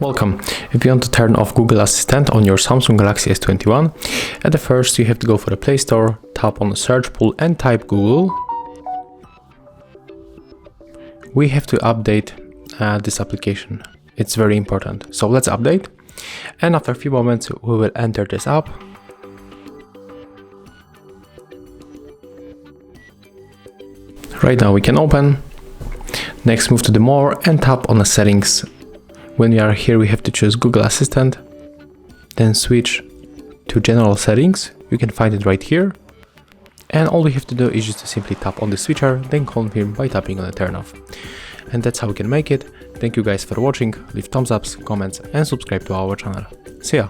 Welcome. If you want to turn off Google Assistant on your Samsung Galaxy S21, at the first you have to go for the Play Store, tap on the search pool and type Google. We have to update this application. It's very important. So let's update. And after a few moments, we will enter this app. Right now we can open. Next, move to the More and tap on the Settings. When we are here, we have to choose Google Assistant, then switch to General Settings. You can find it right here. And all we have to do is just to simply tap on the switcher, then confirm by tapping on the turn off. And that's how we can make it. Thank you guys for watching. Leave thumbs ups, comments, and subscribe to our channel. See ya!